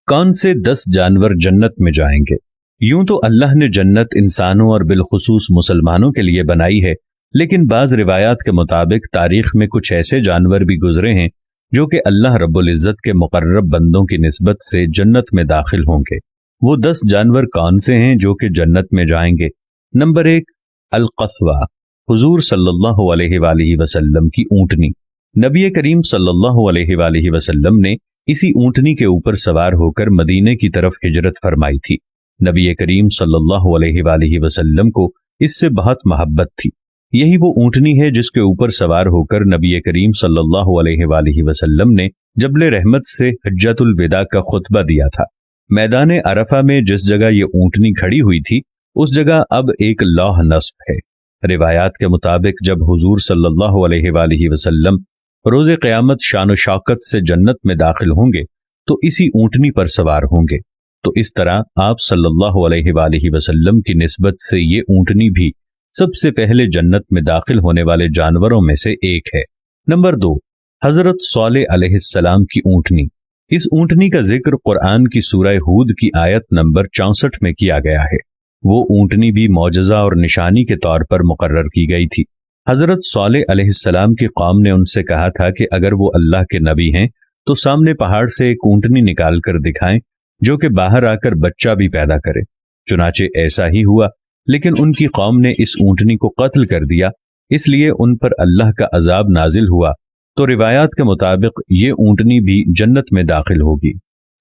कौन से 10 जानवर जन्नत में जाएंगे? यूं तो अल्लाह ने जन्नत इंसानों और बिलखुसूस मुसलमानों के लिए बनाई है, लेकिन बाज रिवायात के मुताबिक तारीख में कुछ ऐसे जानवर भी गुजरे हैं जो कि अल्लाह रब्बुल इज्जत के मुकर्रब बंदों की निस्बत से जन्नत में दाखिल होंगे। वो 10 जानवर कौन से हैं जो कि जन्नत में जाएंगे? नंबर 1, अल-क़स्वा, हुजूर सल्लल्लाहु अलैहि वसल्लम की ऊँटनी। नबी करीम सल्लल्लाहु अलैहि वसल्लम ने इसी ऊँटनी के ऊपर सवार होकर मदीने की तरफ हिजरत फरमाई थी। नबी करीम सल्लल्लाहु अलैहि वसल्लम को इससे बहुत मोहब्बत थी। यही वो ऊँटनी है जिसके ऊपर सवार होकर नबी करीम सल्लल्लाहु अलैहि वसल्लम ने जबले रहमत से हज्जतुल विदा का खुतबा दिया था। मैदान अरफा में जिस जगह ये ऊँटनी खड़ी हुई थी उस जगह अब एक लौह नस्ब है। रिवायात के मुताबिक जब हुजूर सल्लल्लाहु अलैहि वसल्लम रोज़े क़यामत शान शौकत से जन्नत में दाखिल होंगे तो इसी ऊँटनी पर सवार होंगे। तो इस तरह आप सल्लल्लाहु अलैहि वसल्लम की निस्बत से ये ऊँटनी भी सबसे पहले जन्नत में दाखिल होने वाले जानवरों में से एक है। नंबर 2, हजरत सालेह अलैहिस्सलाम की ऊँटनी। इस ऊँटनी का जिक्र कुरान की सूरह हूद की आयत नंबर 64 में किया गया है। वो ऊँटनी भी मौजज़ा और निशानी के तौर पर मुकर्रर की गई थी। हजरत सालेह अलैहिस्सलाम की कौम ने उनसे कहा था कि अगर वो अल्लाह के नबी हैं तो सामने पहाड़ से एक ऊँटनी निकाल कर दिखाएं जो कि बाहर आकर बच्चा भी पैदा करे। चुनाचे ऐसा ही हुआ, लेकिन उनकी कौम ने इस ऊँटनी को कत्ल कर दिया, इसलिए उन पर अल्लाह का अजाब नाजिल हुआ। तो रिवायात के मुताबिक ये ऊँटनी भी जन्नत में दाखिल होगी।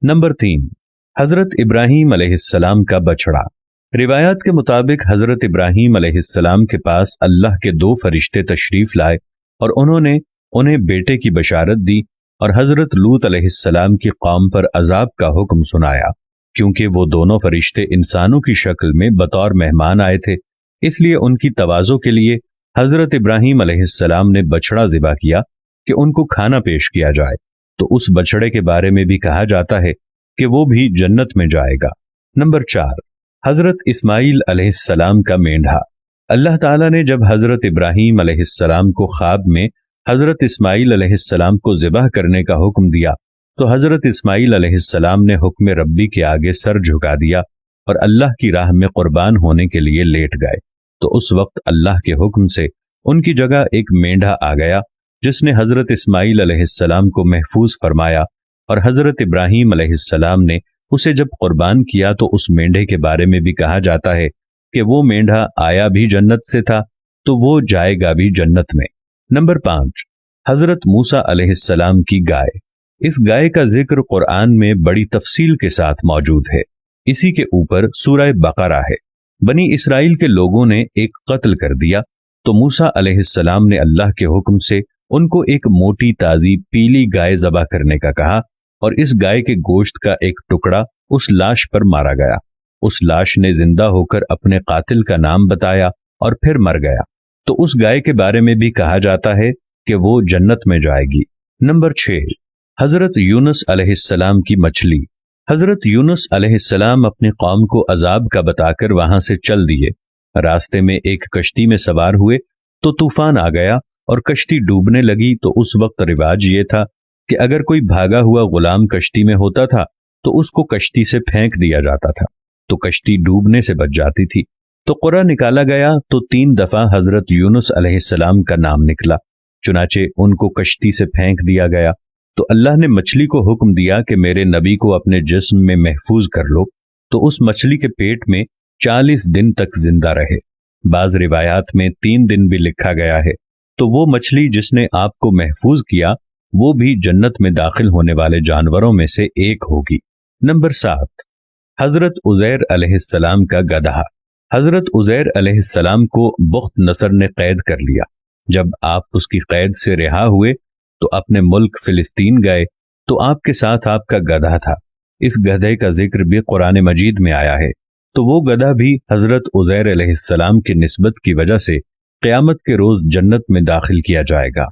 नंबर 3, हजरत इब्राहीम अलैहिस्सलाम का बछड़ा। रिवायात के मुताबिक हजरत इब्राहीम अलैहिस्सलाम के पास अल्लाह के 2 फरिश्ते तशरीफ लाए और उन्होंने उन्हें बेटे की बशारत दी और हजरत लूत अलैहिस्सलाम की कौम पर अजाब का हुक्म सुनाया। क्योंकि वो दोनों फरिश्ते इंसानों की शक्ल में बतौर मेहमान आए थे, इसलिए उनकी तवाज़ो के लिए हजरत इब्राहीम अलैहिस्सलाम ने बछड़ा ज़िबा किया कि उनको खाना पेश किया जाए। तो उस बछड़े के बारे में भी कहा जाता है कि वो भी जन्नत में जाएगा। नंबर 4, हजरत इस्माईल अलैहिस्सलाम का मेंढा। अल्लाह ताला ने जब हजरत इब्राहीम अलैहिस्सलाम को ख्वाब में हजरत इस्माईल अलैहिस्सलाम को ज़िबह करने का हुक्म दिया तो हजरत इस्माईल अलैहिस्सलाम ने हुक्म रब्बी के आगे सर झुका दिया और अल्लाह की राह में कुर्बान होने के लिए लेट गए। तो उस वक्त अल्लाह के हुक्म से उनकी जगह एक मेंढा आ गया जिसने हजरत इस्माईल अलैहिस्सलाम को महफूज फरमाया और हजरत इब्राहीम अलैहिस्सलाम ने उसे जब कुर्बान किया तो उस मेंढे के बारे में भी कहा जाता है कि वो मेंढा आया भी जन्नत से था तो वो जाएगा भी जन्नत में। नंबर 5, हजरत मूसा अलैहिस्सलाम की गाय। इस गाय का जिक्र कुरान में बड़ी तफसील के साथ मौजूद है। इसी के ऊपर सूरह बकरा है। बनी इसराइल के लोगों ने एक कत्ल कर दिया तो मूसा अलैहिस्सलाम ने अल्लाह के हुक्म से उनको एक मोटी ताजी पीली गाय ज़बह करने का कहा और इस गाय के गोश्त का एक टुकड़ा उस लाश पर मारा गया। उस लाश ने जिंदा होकर अपने कातिल का नाम बताया और फिर मर गया। तो उस गाय के बारे में भी कहा जाता है कि वो जन्नत में जाएगी। नंबर 6, हजरत यूनुस अलैहिस्सलाम की मछली। हजरत यूनुस अलैहिस्सलाम अपनी कौम को अजाब का बताकर वहां से चल दिए। रास्ते में एक कश्ती में सवार हुए तो तूफान आ गया और कश्ती डूबने लगी। तो उस वक्त रिवाज ये था कि अगर कोई भागा हुआ गुलाम कश्ती में होता था तो उसको कश्ती से फेंक दिया जाता था, तो कश्ती डूबने से बच जाती थी। तो कुरा निकाला गया तो 3 दफा हजरत यूनुस अलैहिस्सलाम का नाम निकला। चुनाचे उनको कश्ती से फेंक दिया गया तो अल्लाह ने मछली को हुक्म दिया कि मेरे नबी को अपने जिस्म में महफूज कर लो। तो उस मछली के पेट में 40 दिन तक जिंदा रहे। बाज रिवायात में 3 दिन भी लिखा गया है। तो वो मछली जिसने आपको महफूज किया वो भी जन्नत में दाखिल होने वाले जानवरों में से एक होगी। नंबर 7, हजरत उज़ैर अलैहिस्सलाम का गधा। हजरत उज़ैर अलैहिस्सलाम को बुख्त नसर ने कैद कर लिया। जब आप उसकी कैद से रिहा हुए तो अपने मुल्क फिलिस्तीन गए तो आपके साथ आपका गधा था। इस गधे का जिक्र भी कुरान मजीद में आया है। तो वो गधा भी हजरत उज़ैर अलैहिस्सलाम की निस्बत की वजह से क़यामत के रोज जन्नत में दाखिल किया जाएगा।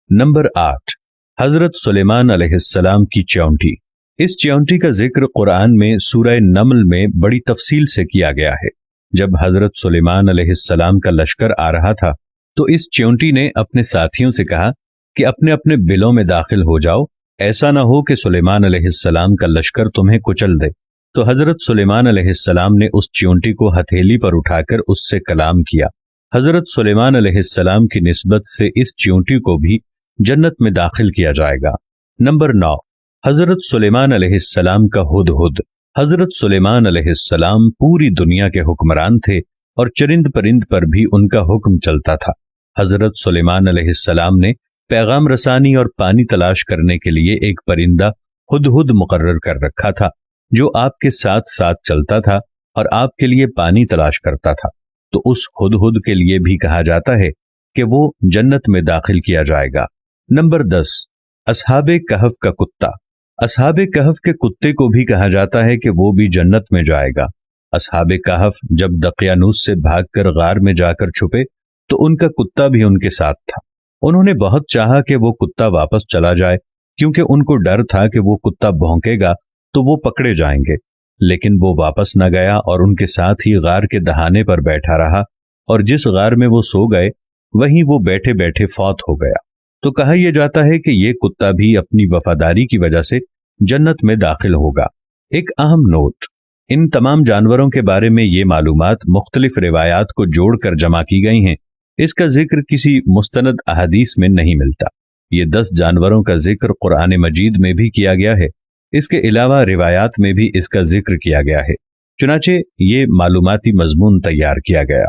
नंबर 8, हजरत सुलेमान अलैहिस्सलाम की च्योंटी। इस च्योंटी का जिक्र कुरान में सूरह नमल में बड़ी तफसील से किया गया है। जब हजरत सुलेमान अलैहिस्सलाम का लश्कर आ रहा था तो इस च्योंटी ने अपने साथियों से कहा कि अपने अपने बिलों में दाखिल हो जाओ ایسا نہ ہو کہ سلیمان علیہ السلام کا لشکر تمہیں کچل دے۔ تو حضرت سلیمان علیہ السلام نے اس چیونٹی کو ہتھیلی پر اٹھا کر اس سے کلام کیا۔ حضرت سلیمان علیہ السلام کی نسبت سے اس چیونٹی کو بھی جنت میں داخل کیا جائے گا۔ نمبر 9، حضرت سلیمان علیہ السلام کا ہدہد۔ حضرت سلیمان علیہ السلام پوری دنیا کے حکمران تھے اور چرند پرند پر بھی ان کا حکم چلتا تھا۔ حضرت سلیمان علیہ السلام نے پیغام رسانی اور پانی تلاش کرنے کے لیے ایک پرندہ ہدہد مقرر کر رکھا تھا جو آپ کے ساتھ ساتھ چلتا تھا اور آپ کے لیے پانی تلاش کرتا تھا۔ تو اس ہدہد کے لیے بھی کہا جاتا ہے کہ وہ جنت میں داخل کیا جائے گا۔ نمبر 10، اصحاب کہف کا کتا۔ اصحاب کہف کے کتے کو بھی کہا جاتا ہے کہ وہ بھی جنت میں جائے گا۔ اصحاب کہف جب دقیانوس سے بھاگ کر غار میں جا کر چھپے تو ان کا کتا بھی ان کے ساتھ تھا۔ انہوں نے بہت چاہا کہ وہ کتا واپس چلا جائے کیونکہ ان کو ڈر تھا کہ وہ کتا بھونکے گا تو وہ پکڑے جائیں گے، لیکن وہ واپس نہ گیا اور ان کے ساتھ ہی غار کے دہانے پر بیٹھا رہا، اور جس غار میں وہ سو گئے وہیں وہ بیٹھے بیٹھے فوت ہو گیا۔ تو کہا یہ جاتا ہے کہ یہ کتا بھی اپنی وفاداری کی وجہ سے جنت میں داخل ہوگا۔ ایک اہم نوٹ، ان تمام جانوروں کے بارے میں یہ معلومات مختلف روایات کو جوڑ کر جمع کی گئی ہیں۔ اس کا ذکر کسی مستند احادیث میں نہیں ملتا۔ یہ 10 جانوروں کا ذکر قرآن مجید میں بھی کیا گیا ہے، اس کے علاوہ روایات میں بھی اس کا ذکر کیا گیا ہے، چنانچہ یہ معلوماتی مضمون تیار کیا گیا۔